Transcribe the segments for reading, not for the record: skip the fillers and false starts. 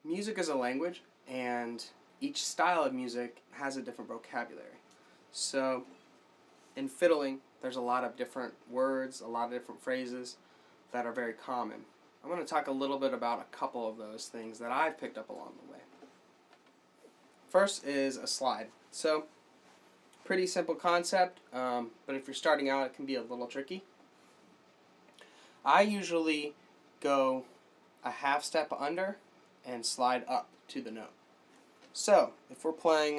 Music is a language, and each style of music has a different vocabulary. So in fiddling, there's a lot of different words, a lot of different phrases that are very common. I'm going to talk a little bit about a couple of those things that I've picked up along the way. First is a slide. So, pretty simple concept, but if you're starting out, it can be a little tricky. I usually go a half step under and slide up to the note. So, if we're playing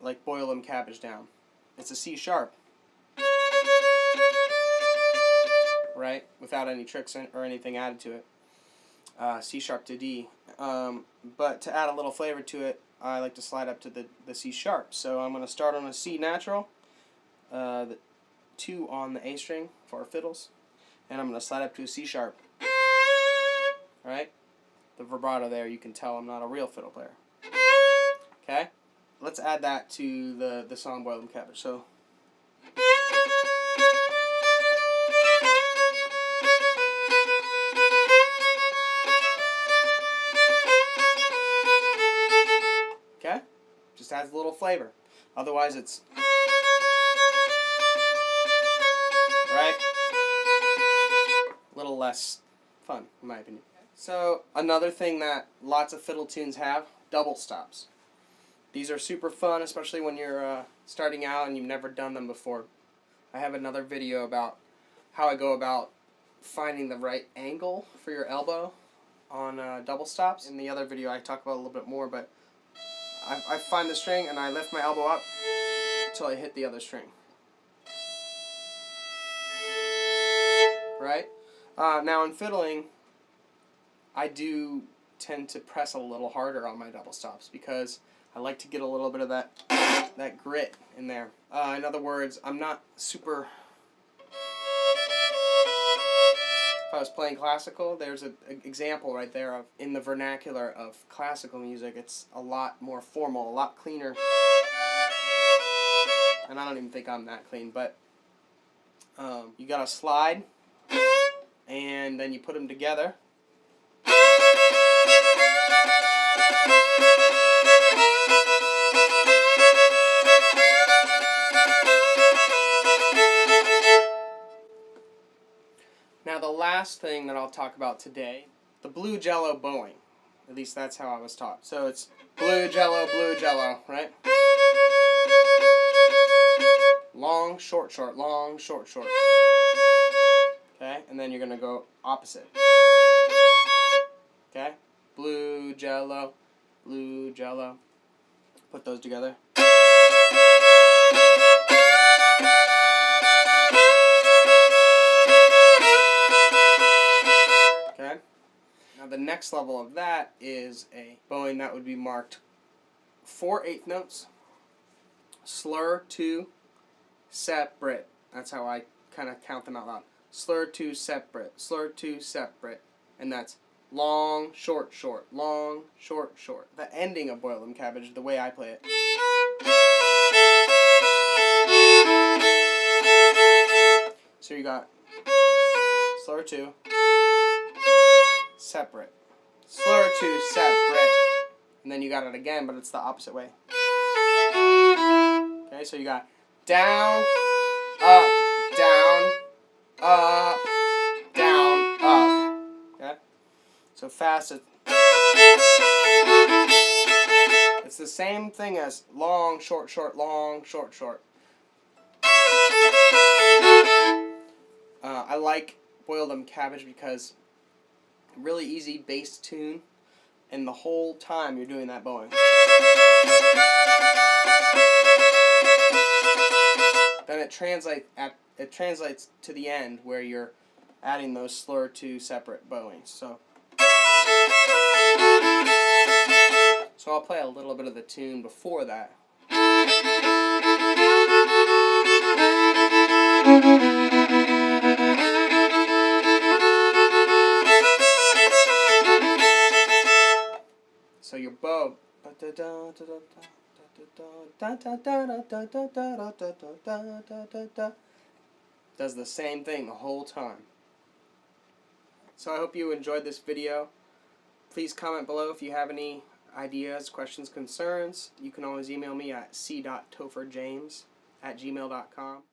like Boil 'em Cabbage Down, it's a C sharp, right? Without any tricks or anything added to it. C sharp to D. But to add a little flavor to it, I like to slide up to the C sharp. So I'm going to start on a C natural, the 2 on the A string for our fiddles, and I'm going to slide up to a C sharp. Right? The vibrato there, you can tell I'm not a real fiddle player. Okay? Let's add that to the song Boil 'em Cabbage. So okay? Just adds a little flavor. Otherwise it's right? A little less fun, in my opinion. So another thing that lots of fiddle tunes have, double stops. These are super fun, especially when you're starting out and you've never done them before. I have another video about how I go about finding the right angle for your elbow on double stops. In the other video I talk about a little bit more, but I find the string and I lift my elbow up until I hit the other string. Right? Now in fiddling, I do tend to press a little harder on my double stops because I like to get a little bit of that grit in there. In other words, I'm not super... If I was playing classical, there's an example right there of, in the vernacular of classical music, it's a lot more formal, a lot cleaner. And I don't even think I'm that clean, but you got to slide, and then you put them together. Now the last thing that I'll talk about today, the blue jello bowing. At least that's how I was taught. So it's blue jello, right? Long, short, short, long, short, short. Okay, and then you're going to go opposite. Okay, blue jello, put those together. Okay, now the next level of that is a bowing that would be marked 4/8 notes, slur 2, separate. That's how I kind of count them out loud. Slur 2, separate, slur 2, separate, and that's long, short, short, long, short, short. The ending of Boil 'em Cabbage, the way I play it. So you got slur 2, separate, slur 2, separate, and then you got it again, but it's the opposite way. Okay, so you got down, up, down, up, down, up. Okay? So fast, it's the same thing as long, short, short, long, short, short. I like Boil 'em Cabbage because really easy bass tune, and the whole time you're doing that bowing. Then it translates to the end where you're adding those slur 2 separate bowings. So I'll play a little bit of the tune before that. So your bow does the same thing the whole time. So I hope you enjoyed this video. Please comment below if you have any ideas, questions, concerns. You can always email me at c.topherjames@gmail.com.